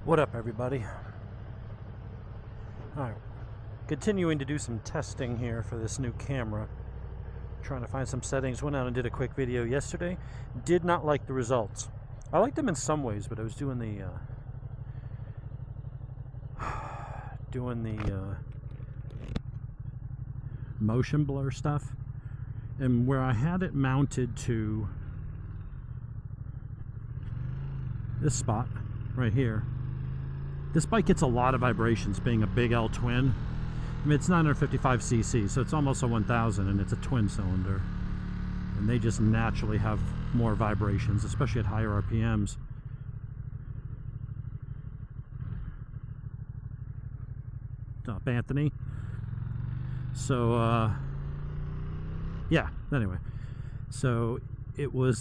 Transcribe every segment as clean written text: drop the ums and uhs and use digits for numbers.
What up, everybody? Alright, continuing to do some testing here for this new camera. Trying to find some settings. Went out and did a quick video yesterday. Did not like the results. I liked them in some ways, but I was doing the motion blur stuff, and where I had it mounted to this spot right here. This bike gets a lot of vibrations, being a big L twin. I mean, it's 955cc, so it's almost a 1000, and it's a twin cylinder. And they just naturally have more vibrations, especially at higher RPMs. What's up, Anthony? So, yeah, anyway. So, it was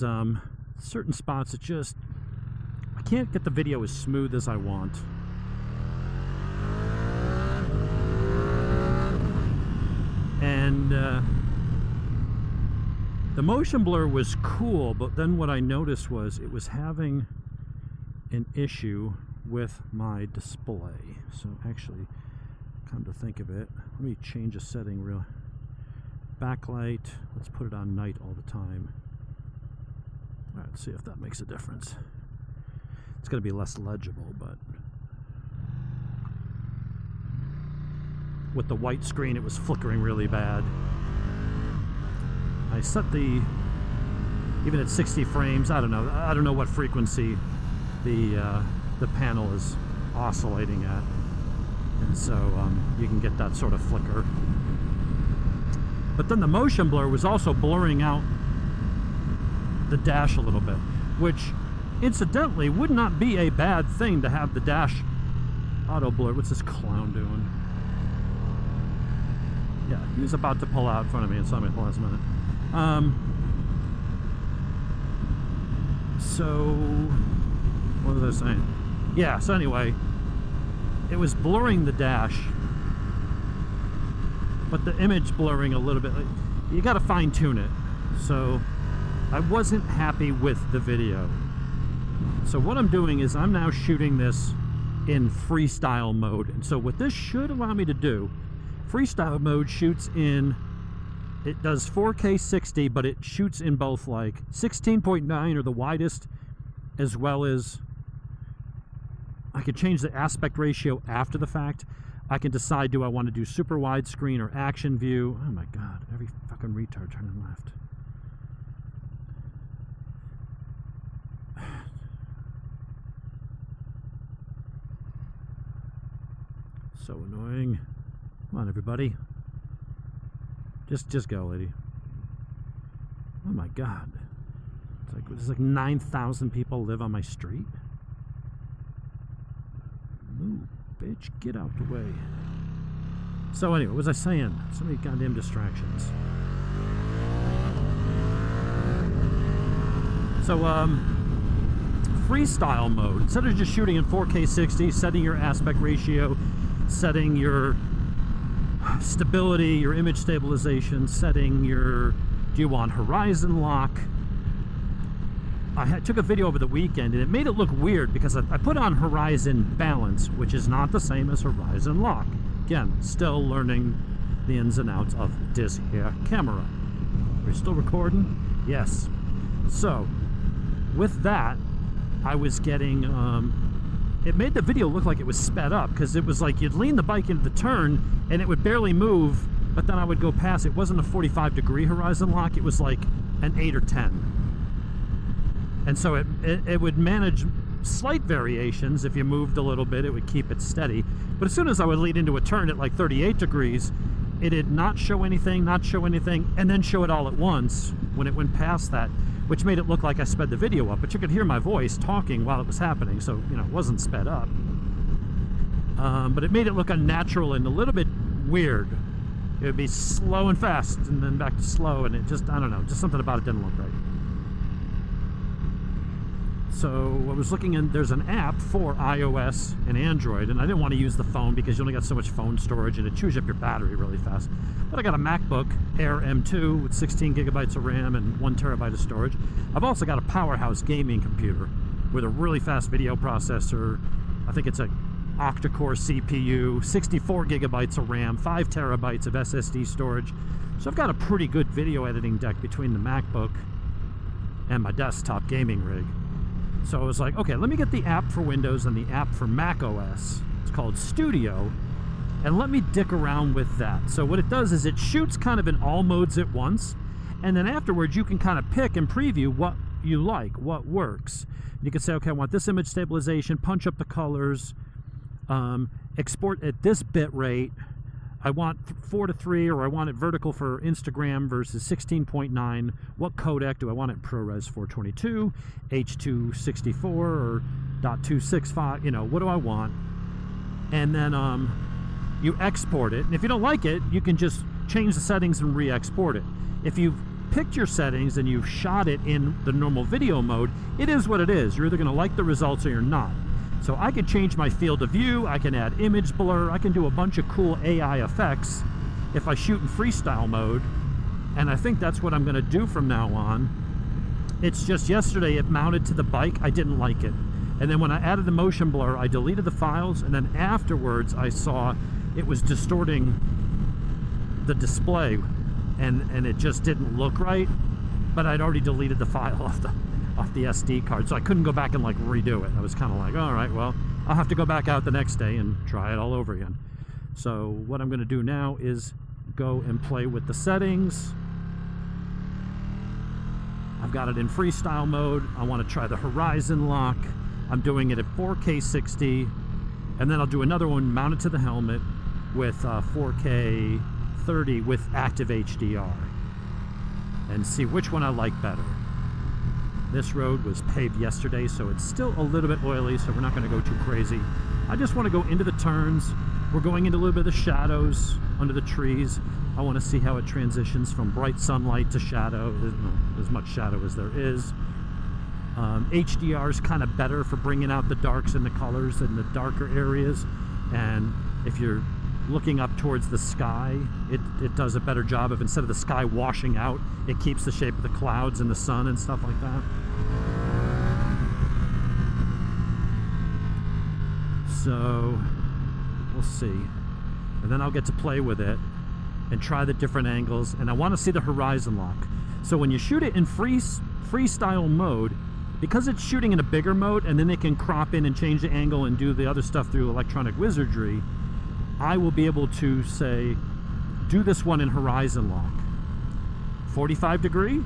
certain spots that just... I can't get the video as smooth as I want. And the motion blur was cool, but then what I noticed was it was having an issue with my display. So actually, come to think of it, let me change a setting real. Backlight, let's put it on night all the time. All right, let's see if that makes a difference. It's going to be less legible, but with the white screen it was flickering really bad. I set the, even at 60 frames, I don't know what frequency the panel is oscillating at, and so you can get that sort of flicker. But then the motion blur was also blurring out the dash a little bit, which incidentally would not be a bad thing to have the dash auto blur. What's this clown doing? Yeah, he was about to pull out in front of me and saw me at the last minute. So, what was I saying? Yeah, so anyway, it was blurring the dash, but the image blurring a little bit. You got to fine tune it. So, I wasn't happy with the video. So what I'm doing is I'm now shooting this in freestyle mode. And so what this should allow me to do, freestyle mode shoots in, it does 4K 60, but it shoots in both like 16.9 or the widest, as well as I can change the aspect ratio after the fact. I can decide, do I want to do super widescreen or action view? Oh my God, every fucking retard turning left. So annoying. Come on, everybody. Just go, lady. Oh my God. It's like 9,000 people live on my street. Move, bitch. Get out the way. So anyway, what was I saying? So many goddamn distractions. So, freestyle mode. Instead of just shooting in 4K 60, setting your aspect ratio, setting your stability, your image stabilization, setting your, do you want horizon lock? I took a video over the weekend and it made it look weird because I put on horizon balance, which is not the same as horizon lock. Again, still learning the ins and outs of this here camera. We're still recording? Yes. So, with that, I was getting, it made the video look like it was sped up, because it was like you'd lean the bike into the turn and it would barely move, but then I would go past. It wasn't a 45-degree horizon lock, it was like an 8 or 10. And so it would manage slight variations. If you moved a little bit, it would keep it steady. But as soon as I would lead into a turn at like 38 degrees, it'd not show anything, and then show it all at once when it went past that, which made it look like I sped the video up, but you could hear my voice talking while it was happening, so, you know, it wasn't sped up. But it made it look unnatural and a little bit weird. It would be slow and fast, and then back to slow, and it just, I don't know, just something about it didn't look right. So I was looking in, there's an app for iOS and Android, and I didn't want to use the phone because you only got so much phone storage and it chews up your battery really fast. But I got a MacBook Air M2 with 16 gigabytes of RAM and 1 terabyte of storage. I've also got a powerhouse gaming computer with a really fast video processor I think it's a octa-core CPU, 64 gigabytes of RAM, 5 terabytes of SSD storage. So I've got a pretty good video editing deck between the MacBook and my desktop gaming rig. So I was like, okay, let me get the app for Windows and the app for Mac OS. It's called Studio, and let me dick around with that. So what it does is it shoots kind of in all modes at once, and then afterwards you can kind of pick and preview what you like, what works. You can say, okay, I want this image stabilization, punch up the colors, export at this bit rate. I want 4:3, or I want it vertical for Instagram versus 16.9. What codec do I want it? ProRes 422, H.264, or .265? You know, what do I want? And then you export it. And if you don't like it, you can just change the settings and re-export it. If you've picked your settings and you've shot it in the normal video mode, it is what it is. You're either going to like the results or you're not. So I can change my field of view, I can add image blur, I can do a bunch of cool AI effects if I shoot in freestyle mode, and I think that's what I'm going to do from now on. It's just yesterday it mounted to the bike, I didn't like it. And then when I added the motion blur, I deleted the files, and then afterwards I saw it was distorting the display, and it just didn't look right, but I'd already deleted the file off the SD card, so I couldn't go back and like redo it. I was kind of like, all right, well, I'll have to go back out the next day and try it all over again. So what I'm going to do now is go and play with the settings. I've got it in freestyle mode. I want to try the horizon lock. I'm doing it at 4K 60, and then I'll do another one mounted to the helmet with 4K 30 with active HDR, and see which one I like better. This road was paved yesterday, so it's still a little bit oily, so we're not going to go too crazy. I just want to go into the turns. We're going into a little bit of the shadows under the trees. I want to see how it transitions from bright sunlight to shadow, as much shadow as there is. HDR is kind of better for bringing out the darks and the colors in the darker areas, and if you're looking up towards the sky, it does a better job of, instead of the sky washing out, it keeps the shape of the clouds and the sun and stuff like that. So we'll see, and then I'll get to play with it and try the different angles, and I want to see the horizon lock. So when you shoot it in freestyle mode, because it's shooting in a bigger mode, and then they can crop in and change the angle and do the other stuff through electronic wizardry, I will be able to say, do this one in horizon lock, 45 degree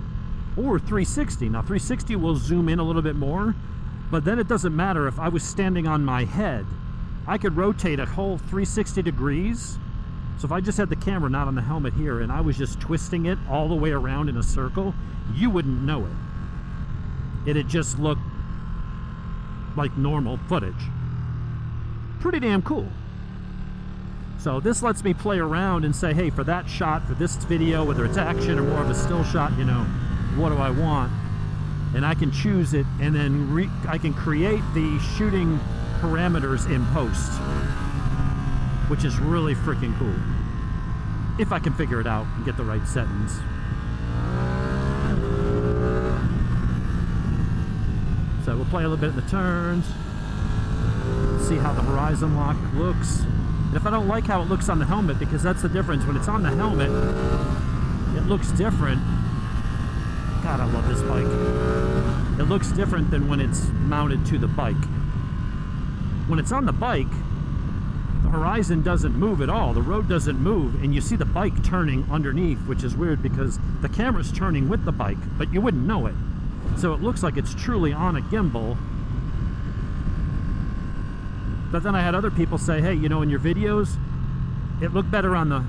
or 360. Now 360 will zoom in a little bit more, but then it doesn't matter. If I was standing on my head, I could rotate a whole 360 degrees. So if I just had the camera not on the helmet here and I was just twisting it all the way around in a circle, you wouldn't know it. It'd just look like normal footage. Pretty damn cool. So this lets me play around and say, hey, for that shot, for this video, whether it's action or more of a still shot, you know, what do I want? And I can choose it, and then I can create the shooting parameters in post, which is really freaking cool, if I can figure it out and get the right settings. So we'll play a little bit in the turns, see how the horizon lock looks. And if I don't like how it looks on the helmet, because that's the difference, when it's on the helmet, it looks different. God, I love this bike. It looks different than when it's mounted to the bike. When it's on the bike, the horizon doesn't move at all. The road doesn't move, and you see the bike turning underneath, which is weird because the camera's turning with the bike, but you wouldn't know it. So it looks like it's truly on a gimbal. But then I had other people say, hey, you know, in your videos, it looked better on the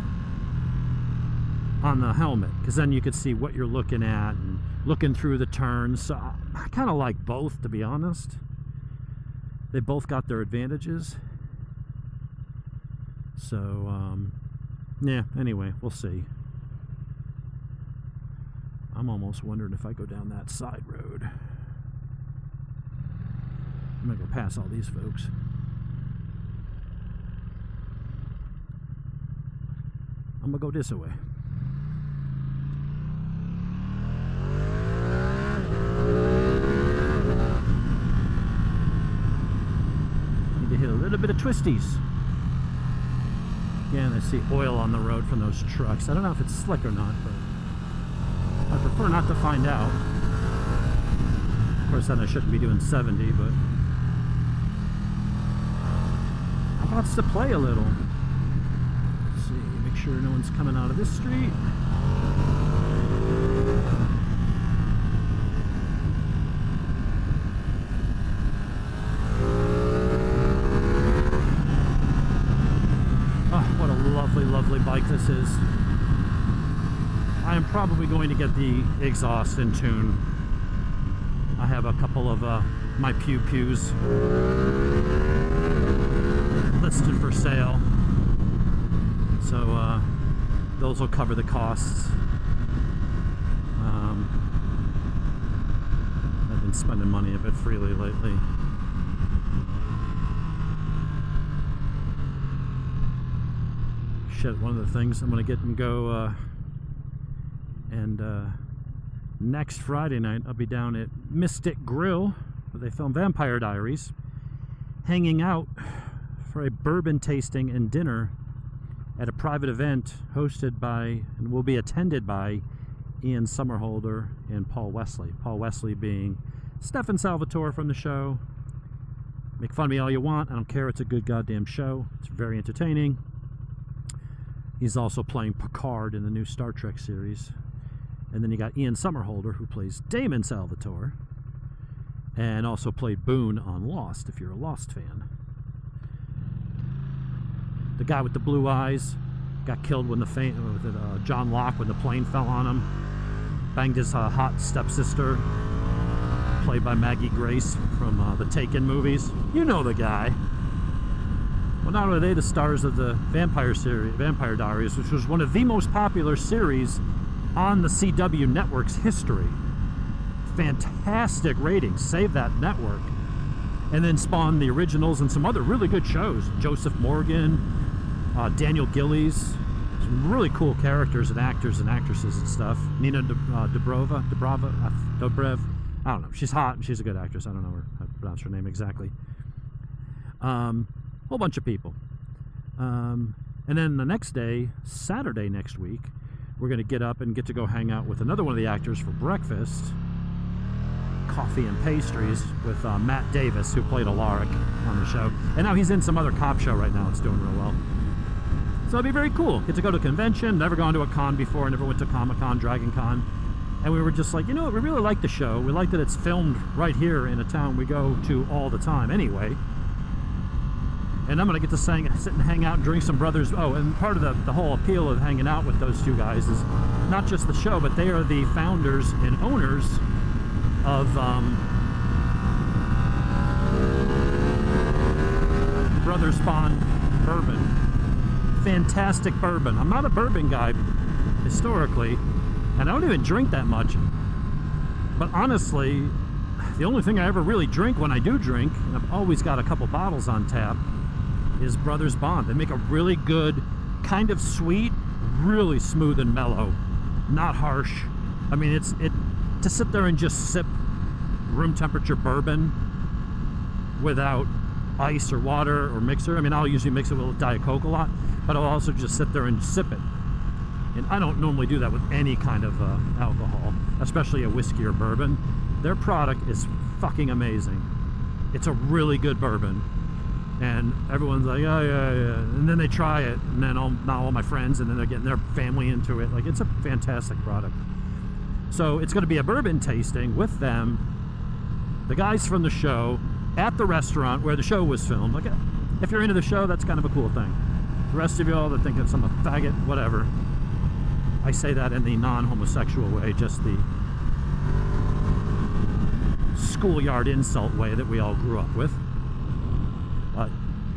helmet, because then you could see what you're looking at and looking through the turns. So I kind of like both, to be honest. They both got their advantages. So, yeah, anyway, we'll see. I'm almost wondering if I go down that side road. I'm going to go past all these folks. I'm going to go this way. Need to hit a bit of twisties. Again, I see oil on the road from those trucks. I don't know if it's slick or not, but I prefer not to find out. Of course, then I shouldn't be doing 70, but how about to play a little? Let's see, make sure no one's coming out of this street. Oh, what a lovely, lovely bike this is. I am probably going to get the exhaust in tune. I have a couple of my pews listed for sale, so those will cover the costs. I've been spending money a bit freely lately. Shit, one of the things I'm going to get and go next Friday night, I'll be down at Mystic Grill, where they film Vampire Diaries, hanging out for a bourbon tasting and dinner at a private event hosted by and will be attended by Ian Somerhalder and Paul Wesley. Paul Wesley being Stefan Salvatore from the show. Make fun of me all you want, I don't care, it's a good goddamn show. It's very entertaining. He's also playing Picard in the new Star Trek series. And then you got Ian Somerhalder, who plays Damon Salvatore, and also played Boone on Lost, if you're a Lost fan. The guy with the blue eyes got killed when John Locke, when the plane fell on him. Banged his hot stepsister, played by Maggie Grace from the Taken movies. You know the guy. Well, not only are they the stars of the Vampire series, Vampire Diaries, which was one of the most popular series on the CW network's history. Fantastic ratings, saved that network, and then spawned the originals and some other really good shows. Joseph Morgan, Daniel Gillies, some really cool characters and actors and actresses and stuff. Nina Dobrev, I don't know, she's hot and she's a good actress. I don't know how to pronounce her name exactly. Whole bunch of people. And then the next day, Saturday next week, we're going to get up and get to go hang out with another one of the actors for breakfast. Coffee and pastries with Matt Davis, who played Alaric on the show. And now he's in some other cop show right now. It's doing real well. So it'll be very cool. Get to go to a convention. Never gone to a con before. Never went to Comic-Con, Dragon Con. And we were just like, you know what? We really like the show. We like that it's filmed right here in a town we go to all the time anyway. And I'm going to get to sit and hang out and drink some Brothers. Oh, and part of the whole appeal of hanging out with those two guys is not just the show, but they are the founders and owners of Brothers Spawn Bourbon. Fantastic bourbon. I'm not a bourbon guy historically, and I don't even drink that much. But honestly, the only thing I ever really drink when I do drink, and I've always got a couple bottles on tap, is Brothers Bond. They make a really good, kind of sweet, really smooth and mellow, not harsh. I mean, to sit there and just sip room temperature bourbon without ice or water or mixer. I mean, I'll usually mix it with Diet Coke a lot, but I'll also just sit there and sip it. And I don't normally do that with any kind of alcohol, especially a whiskey or bourbon. Their product is fucking amazing. It's a really good bourbon. And everyone's like, oh, yeah. And then they try it, and then now all my friends, and then they're getting their family into it. Like, it's a fantastic product. So it's going to be a bourbon tasting with them, the guys from the show, at the restaurant where the show was filmed. Like, if you're into the show, that's kind of a cool thing. The rest of y'all that think it's some faggot, whatever. I say that in the non-homosexual way, just the schoolyard insult way that we all grew up with.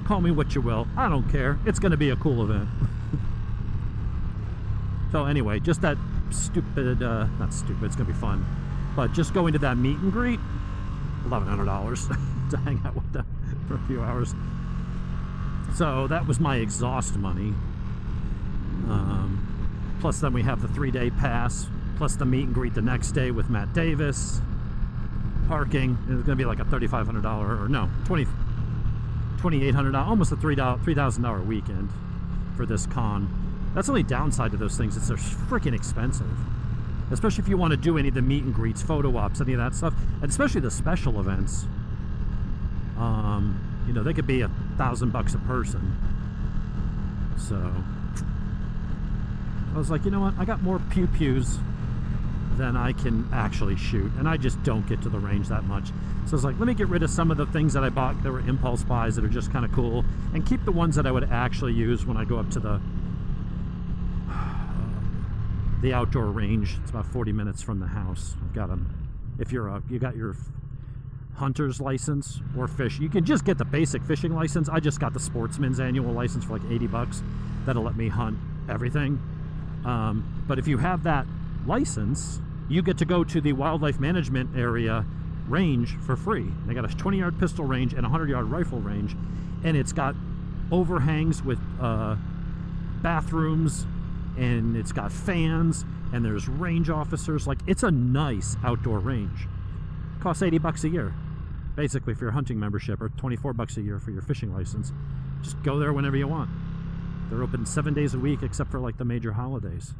Call me what you will, I don't care. It's going to be a cool event. So anyway, just that stupid, not stupid, it's going to be fun, but just going to that meet and greet, $1,100 to hang out with them for a few hours. So that was my exhaust money. Plus then we have the 3-day pass, plus the meet and greet the next day with Matt Davis. Parking is going to be like a $3,500, or no, $2,800, almost a $3,000 weekend for this con. That's the only downside to those things. It's they're freaking expensive, especially if you want to do any of the meet and greets, photo ops, any of that stuff, and especially the special events. You know, they could be $1,000 a person. So I was like, you know what? I got more pew-pews than I can actually shoot, and I just don't get to the range that much. So I was like, let me get rid of some of the things that I bought that were impulse buys that are just kind of cool, and keep the ones that I would actually use when I go up to the outdoor range. It's about 40 minutes from the house. I've got them. If you got your hunter's license or fish, you can just get the basic fishing license. I just got the sportsman's annual license for like $80. That'll let me hunt everything. But if you have that license, you get to go to the wildlife management area range for free. They got a 20-yard pistol range and a 100-yard rifle range, and it's got overhangs with bathrooms, and it's got fans, and there's range officers. Like, it's a nice outdoor range. Costs $80 a year basically for your hunting membership, or $24 a year for your fishing license. Just go there whenever you want. They're open 7 days a week except for like the major holidays.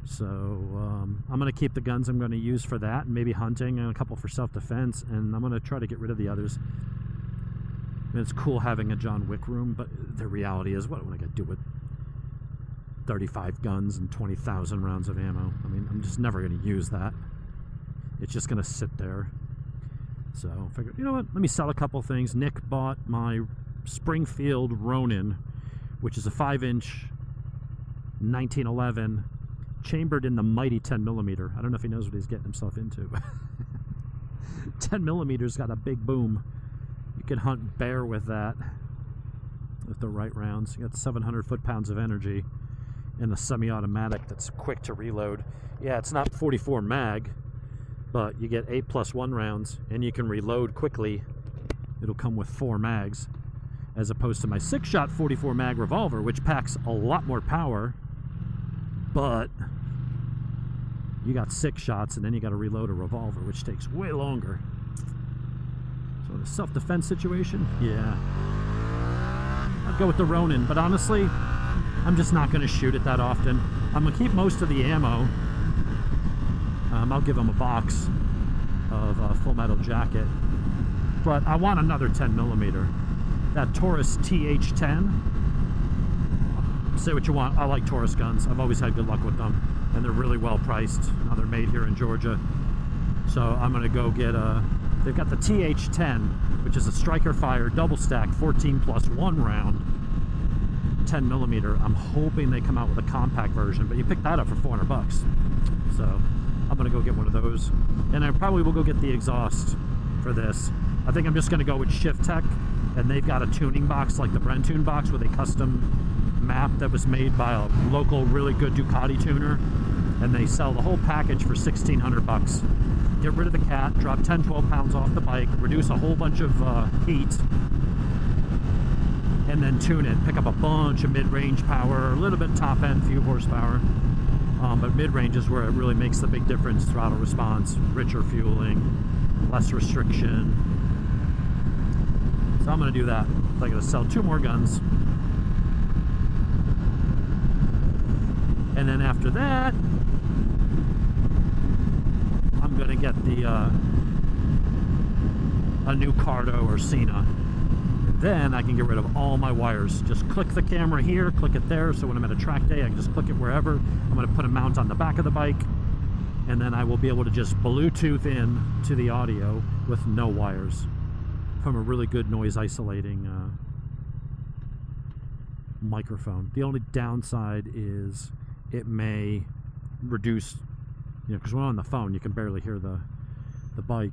So I'm going to keep the guns I'm going to use for that, and maybe hunting, and a couple for self-defense, and I'm going to try to get rid of the others. I mean, it's cool having a John Wick room, but the reality is, what am I going to do with 35 guns and 20,000 rounds of ammo? I mean, I'm just never going to use that. It's just going to sit there. So I figured, you know what, let me sell a couple things. Nick bought my Springfield Ronin, which is a 5-inch 1911 chambered in the mighty 10mm. I don't know if he knows what he's getting himself into. 10mm's got a big boom. You can hunt bear with that, with the right rounds. You got 700 foot-pounds of energy in a semi-automatic that's quick to reload. Yeah, it's not 44 mag, but you get 8+1 rounds, and you can reload quickly. It'll come with 4 mags, as opposed to my 6-shot 44 mag revolver, which packs a lot more power, but you got 6 shots, and then you got to reload a revolver, which takes way longer. So the self-defense situation, yeah, I'd go with the Ronin, but honestly, I'm just not going to shoot it that often. I'm going to keep most of the ammo. I'll give them a box of Full Metal Jacket, but I want another 10mm. That Taurus TH10, say what you want, I like Taurus guns. I've always had good luck with them, and they're really well priced. Now they're made here in Georgia, so I'm going to go get they've got the TH10, which is a striker fire double stack 14+1 round 10mm. I'm hoping they come out with a compact version, but you pick that up for $400. So I'm gonna go get one of those, and I probably will go get the exhaust for this. I think I'm just gonna go with Shift Tech, and they've got a tuning box like the Brentune box with a custom map that was made by a local really good Ducati tuner, and they sell the whole package for $1,600. Get rid of the cat, drop 10-12 pounds off the bike, reduce a whole bunch of heat, and then tune it. Pick up a bunch of mid-range power, a little bit top-end, few horsepower. But mid-range is where it really makes the big difference. Throttle response, richer fueling, less restriction. So I'm going to do that. I'm going to sell 2 more guns. And then after that, I'm going to get the a new Cardo or Cena. Then I can get rid of all my wires. Just click the camera here, click it there, so when I'm at a track day, I can just click it wherever. I'm going to put a mount on the back of the bike, and then I will be able to just Bluetooth in to the audio with no wires from a really good noise isolating microphone. The only downside is it may reduce, you know, because when I'm on the phone, you can barely hear the bike.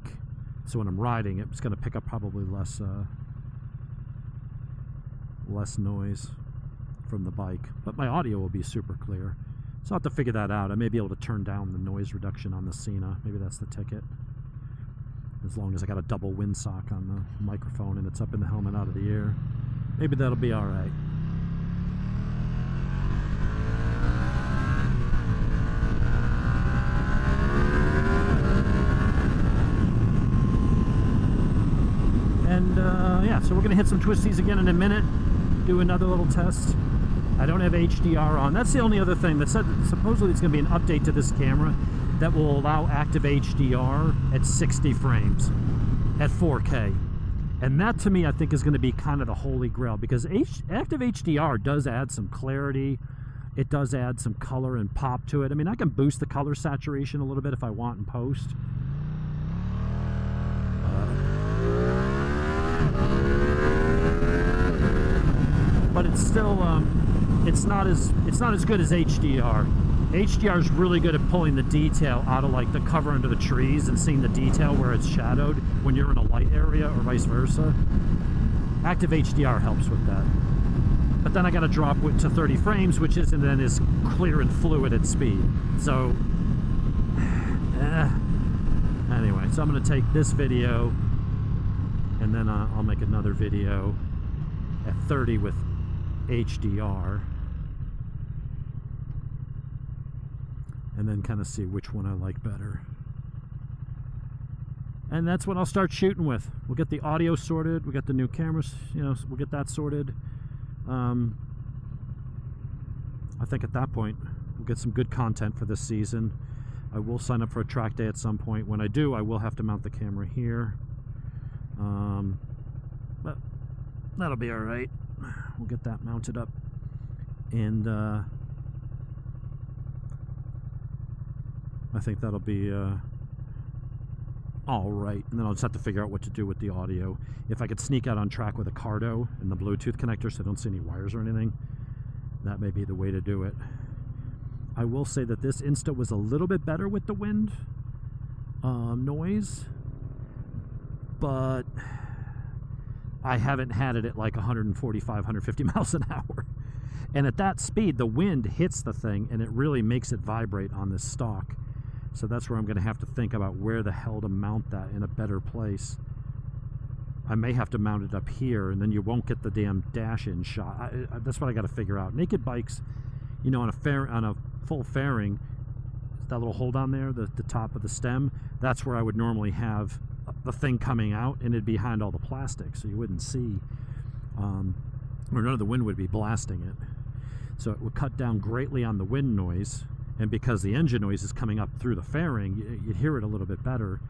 So when I'm riding, it's going to pick up probably less noise from the bike, but my audio will be super clear. So I'll have to figure that out. I may be able to turn down the noise reduction on the Cena. Maybe that's the ticket. As long as I got a double windsock on the microphone and it's up in the helmet out of the air, maybe that'll be all right. And yeah, so we're gonna hit some twisties again in a minute, do another little test. I don't have HDR on. That's the only other thing that said supposedly it's gonna be an update to this camera that will allow active HDR at 60 frames at 4K. And that to me I think is going to be kind of the holy grail, because active HDR does add some clarity, it does add some color and pop to it. I mean, I can boost the color saturation a little bit if I want in post. But it's still it's not as good as HDR. HDR is really good at pulling the detail out of like the cover under the trees and seeing the detail where it's shadowed when you're in a light area, or vice versa. Active HDR helps with that. But then I got to drop it to 30 frames, which isn't then as clear and fluid at speed. So anyway, so I'm going to take this video and then I'll make another video at 30 with HDR. And then kind of see which one I like better. And that's what I'll start shooting with. We'll get the audio sorted. We got the new cameras, you know, so we'll get that sorted. I think at that point, we'll get some good content for this season. I will sign up for a track day at some point. When I do, I will have to mount the camera here. But that'll be all right. We'll get that mounted up. And I think that'll be all right. And then I'll just have to figure out what to do with the audio. If I could sneak out on track with a Cardo and the Bluetooth connector so I don't see any wires or anything, that may be the way to do it. I will say that this Insta was a little bit better with the wind noise, but I haven't had it at like 145, 150 miles an hour. And at that speed, the wind hits the thing and it really makes it vibrate on this stock. So that's where I'm going to have to think about where the hell to mount that in a better place. I may have to mount it up here, and then you won't get the damn dash-in shot. That's what I got to figure out. Naked bikes, you know, on a full fairing, that little hold on there, the top of the stem, that's where I would normally have the thing coming out, and it'd be behind all the plastic, so you wouldn't see, or none of the wind would be blasting it. So it would cut down greatly on the wind noise. And because the engine noise is coming up through the fairing, you'd hear it a little bit better,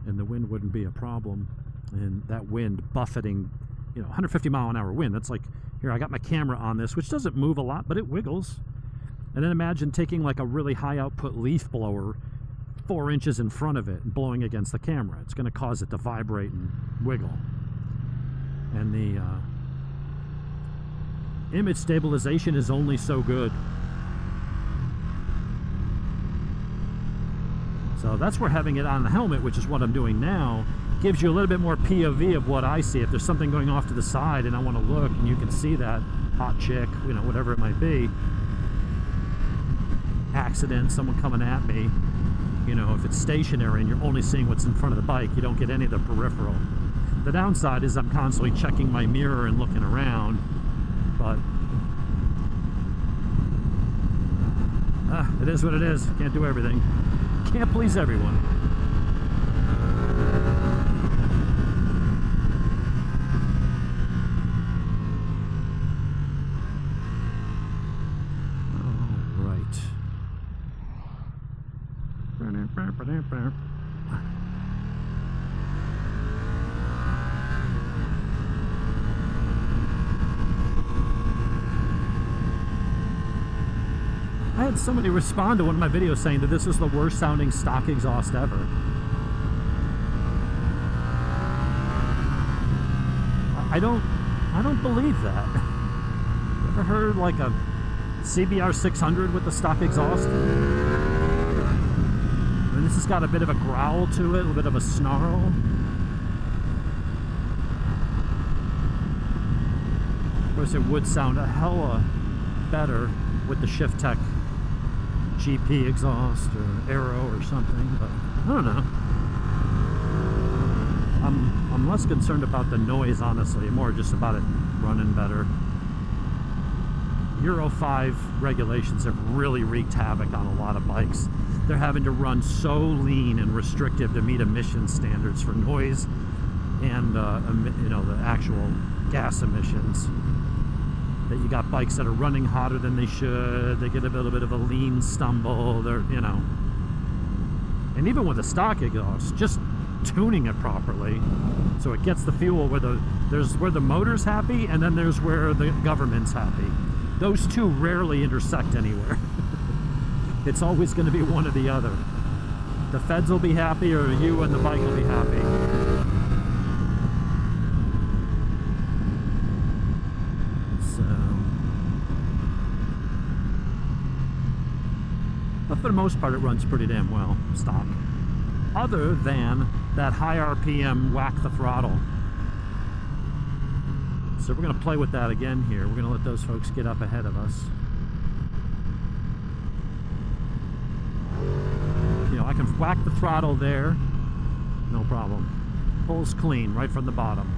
and the wind wouldn't be a problem. And that wind buffeting, you know, 150 mile an hour wind, that's like, here, I got my camera on this, which doesn't move a lot, but it wiggles. And then imagine taking like a really high output leaf blower 4 inches in front of it and blowing against the camera. It's going to cause it to vibrate and wiggle. And the image stabilization is only so good. So that's where having it on the helmet, which is what I'm doing now, gives you a little bit more POV of what I see. If there's something going off to the side and I want to look and you can see that hot chick, you know, whatever it might be, accident, someone coming at me, you know, if it's stationary and you're only seeing what's in front of the bike, you don't get any of the peripheral. The downside is I'm constantly checking my mirror and looking around, but it is what it is. Can't do everything. Can't please everyone. All right. I had somebody respond to one of my videos saying that this is the worst sounding stock exhaust ever. I don't believe that. You ever heard like a CBR 600 with the stock exhaust? I mean, this has got a bit of a growl to it, a little bit of a snarl. Of course, it would sound a hella better with the Shift Tech GP exhaust or Aero or something, but I don't know. I'm less concerned about the noise, honestly, more just about it running better. Euro 5 regulations have really wreaked havoc on a lot of bikes. They're having to run so lean and restrictive to meet emission standards for noise and you know, the actual gas emissions. That you got bikes that are running hotter than they should. They get a little bit of a lean stumble. They're, you know, and even with the stock exhaust, just tuning it properly so it gets the fuel where there's where the motor's happy, and then there's where the government's happy. Those two rarely intersect anywhere. It's always going to be one or the other. The feds will be happy, or you and the bike will be happy. But for the most part, it runs pretty damn well, stock. Other than that high RPM whack the throttle. So we're going to play with that again here. We're going to let those folks get up ahead of us. You know, I can whack the throttle there, no problem. Pulls clean right from the bottom.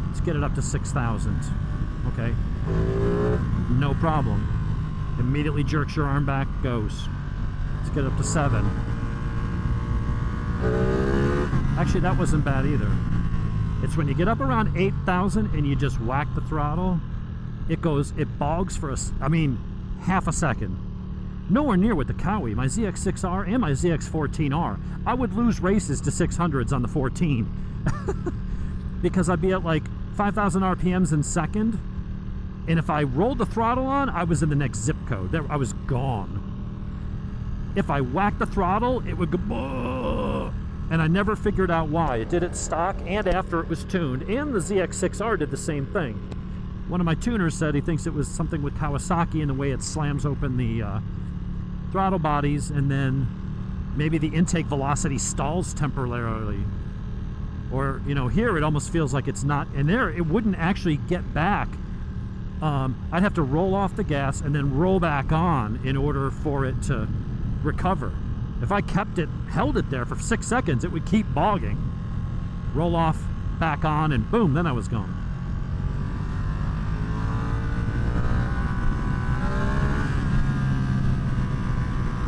Let's get it up to 6,000. Okay, no problem. Immediately jerks your arm back, goes. Let's get up to 7. Actually, that wasn't bad either. It's when you get up around 8,000 and you just whack the throttle, it bogs for half a second. Nowhere near with the Cowie. My ZX6R and my ZX14R, I would lose races to 600s on the 14 because I'd be at like 5,000 RPMs in second, and if I rolled the throttle on, I was in the next zip code. I was gone. If I whacked the throttle, it would go, and I never figured out why. It did it stock and after it was tuned, and the ZX6R did the same thing. One of my tuners said he thinks it was something with Kawasaki in the way it slams open the throttle bodies, and then maybe the intake velocity stalls temporarily. Or, you know, here it almost feels like it's not, and there it wouldn't actually get back. I'd have to roll off the gas and then roll back on in order for it to recover. If I held it there for 6 seconds, it would keep bogging. Roll off, back on, and boom, then I was gone.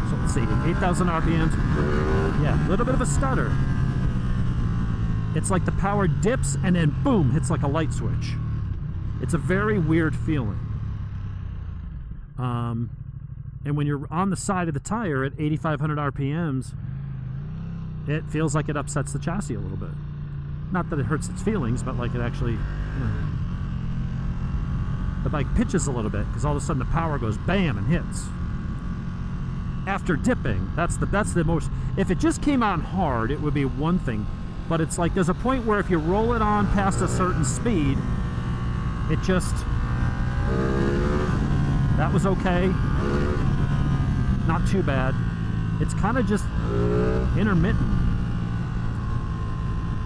So let's see, 8,000 RPMs. Yeah, a little bit of a stutter. It's like the power dips and then boom, hits like a light switch. It's a very weird feeling. And when you're on the side of the tire at 8,500 RPMs, it feels like it upsets the chassis a little bit. Not that it hurts its feelings, but like it actually, you know, the bike pitches a little bit because all of a sudden the power goes bam and hits. After dipping, that's the most, if it just came on hard, it would be one thing. But it's like there's a point where if you roll it on past a certain speed, it just, that was okay. Not too bad. It's kind of just intermittent.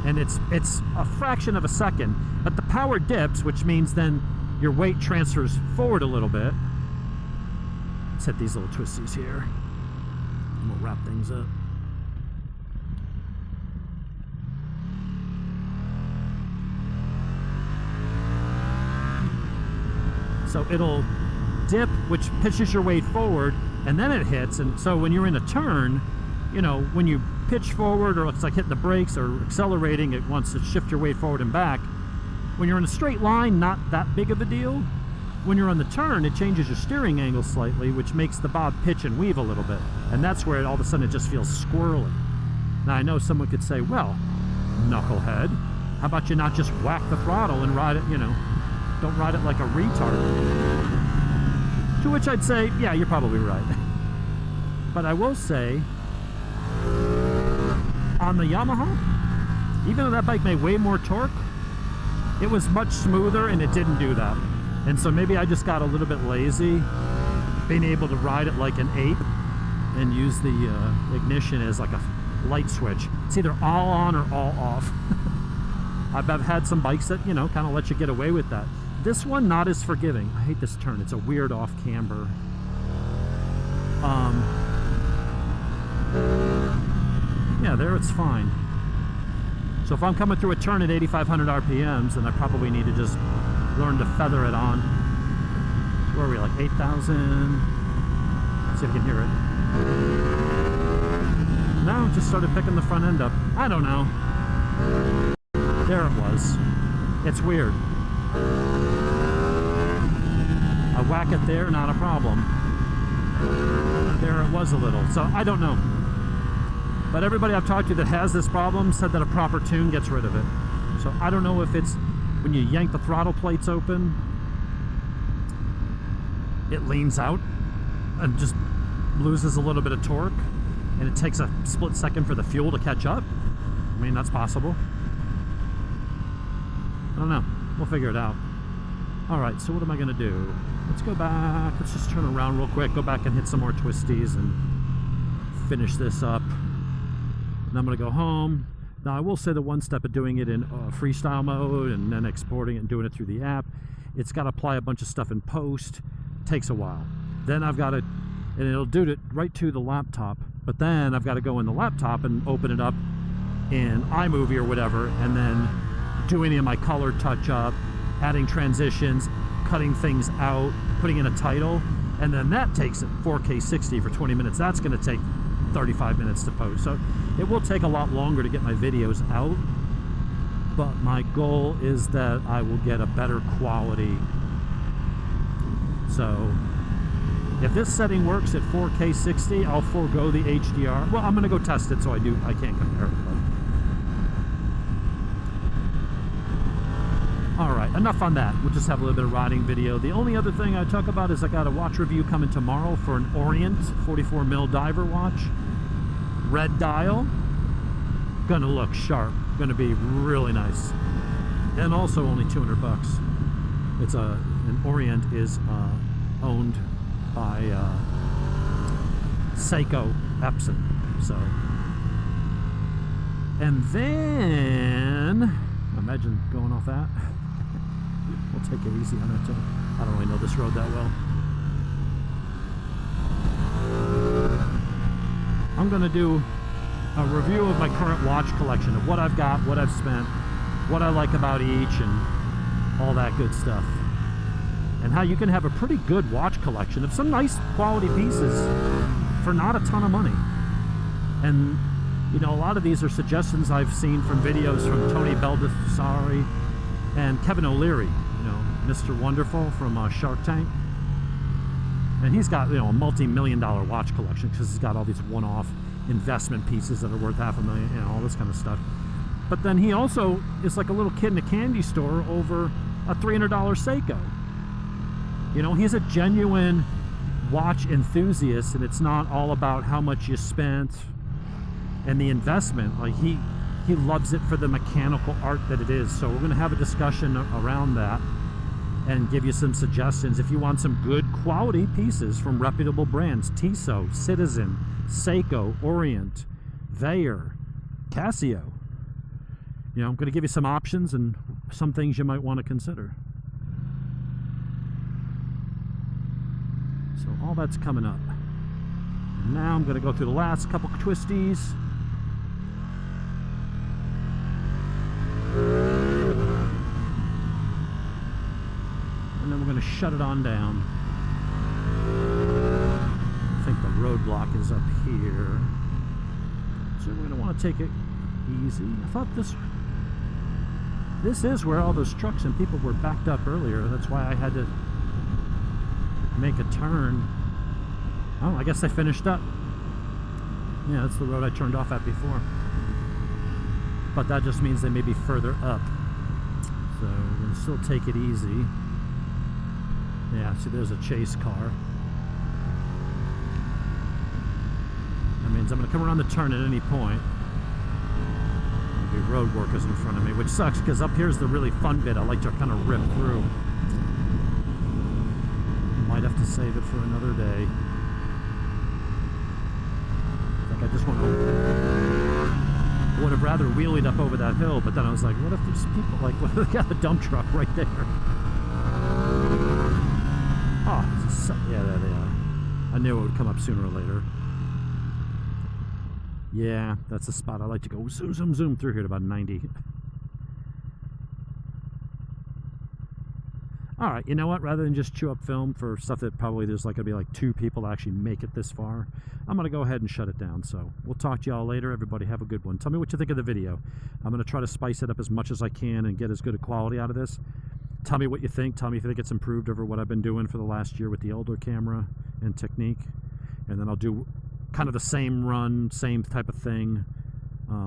And it's a fraction of a second. But the power dips, which means then your weight transfers forward a little bit. Let's hit these little twisties here. And we'll wrap things up. So it'll dip, which pitches your weight forward, and then it hits. And so when you're in a turn, you know, when you pitch forward, or it's like hitting the brakes or accelerating, it wants to shift your weight forward and back. When you're in a straight line, not that big of a deal. When you're on the turn, it changes your steering angle slightly, which makes the bob pitch and weave a little bit. And that's where all of a sudden it just feels squirrely. Now I know someone could say, well, knucklehead, how about you not just whack the throttle and ride it, you know, don't ride it like a retard. To which I'd say, yeah, you're probably right. But I will say, on the Yamaha, even though that bike made way more torque, it was much smoother and it didn't do that. And so maybe I just got a little bit lazy, being able to ride it like an ape and use the ignition as like a light switch. It's either all on or all off. I've had some bikes that, you know, kind of let you get away with that. This one, not as forgiving. I hate this turn. It's a weird off camber. Yeah, there it's fine. So if I'm coming through a turn at 8,500 RPMs, then I probably need to just learn to feather it on. Where are we, like 8,000? See if you can hear it. No, just started picking the front end up. I don't know. There it was. It's weird. I whack it there, not a problem. There it was a little. So I don't know. But everybody I've talked to that has this problem said that a proper tune gets rid of it. So I don't know if it's when you yank the throttle plates open, it leans out and just loses a little bit of torque, and it takes a split second for the fuel to catch up. I mean, that's possible. I don't know. We'll figure it out. All right, so what am I going to do? Let's go back. Let's just turn around real quick, go back and hit some more twisties and finish this up. And I'm going to go home. Now, I will say the one step of doing it in freestyle mode and then exporting it and doing it through the app, it's got to apply a bunch of stuff in post. Takes a while. Then I've got to, and it'll do it right to the laptop, but then I've got to go in the laptop and open it up in iMovie or whatever, and then do any of my color touch up, adding transitions, cutting things out, putting in a title, and then that takes it 4K 60 for 20 minutes. That's going to take 35 minutes to post. So it will take a lot longer to get my videos out, but my goal is that I will get a better quality. So if this setting works at 4K 60, I'll forego the HDR. Well, I'm going to go test it, so I can't compare it. All right, enough on that. We'll just have a little bit of riding video. The only other thing I talk about is I got a watch review coming tomorrow for an Orient 44mm diver watch. Red dial. Gonna look sharp. Gonna be really nice. And also only 200 bucks. It's an Orient is owned by Seiko Epson. So, and then imagine going off that. We'll take it easy on it too. I don't really know this road that well. I'm gonna do a review of my current watch collection, of what I've got, what I've spent, what I like about each, and all that good stuff. And how you can have a pretty good watch collection of some nice quality pieces for not a ton of money. And you know, a lot of these are suggestions I've seen from videos from Tony Baldessari and Kevin O'Leary, you know, Mr. Wonderful from Shark Tank. And he's got, you know, a multi-million-dollar watch collection because he's got all these one-off investment pieces that are worth $500,000, you know, all this kind of stuff. But then he also is like a little kid in a candy store over a $300 Seiko. You know, he's a genuine watch enthusiast, and it's not all about how much you spent and the investment. Like he loves it for the mechanical art that it is. So we're going to have a discussion around that and give you some suggestions if you want some good quality pieces from reputable brands: Tissot, Citizen, Seiko, Orient, Veyer, Casio. You know, I'm going to give you some options and some things you might want to consider. So all that's coming up. Now I'm going to go through the last couple twisties. And then we're going to shut it on down. I think the roadblock is up here. So we're going to want to take it easy. I thought this is where all those trucks and people were backed up earlier. That's why I had to make a turn. Oh, I guess I finished up. Yeah, that's the road I turned off at before. But that just means they may be further up. So we're going to still take it easy. Yeah, see, there's a chase car. That means I'm going to come around the turn at any point. There'll be road workers in front of me, which sucks because up here's the really fun bit. I like to kind of rip through. Might have to save it for another day. Like I just want to. I would have rather wheelied up over that hill, but then I was like, what if there's people, like, what if they got a dump truck right there? Oh, yeah, there they are. I knew it would come up sooner or later. Yeah, that's the spot I like to go zoom, zoom, zoom through here at about 90. All right, you know what? Rather than just chew up film for stuff that probably there's like gonna be like 2 people to actually make it this far, I'm gonna go ahead and shut it down. So we'll talk to y'all later. Everybody have a good one. Tell me what you think of the video. I'm gonna try to spice it up as much as I can and get as good a quality out of this. Tell me what you think. Tell me if you think it's improved over what I've been doing for the last year with the older camera and technique. And then I'll do kind of the same run, same type of thing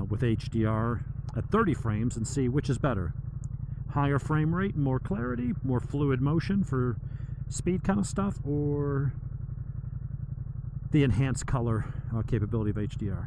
with HDR at 30 frames and see which is better. Higher frame rate, more clarity, more fluid motion for speed kind of stuff, or the enhanced color capability of HDR.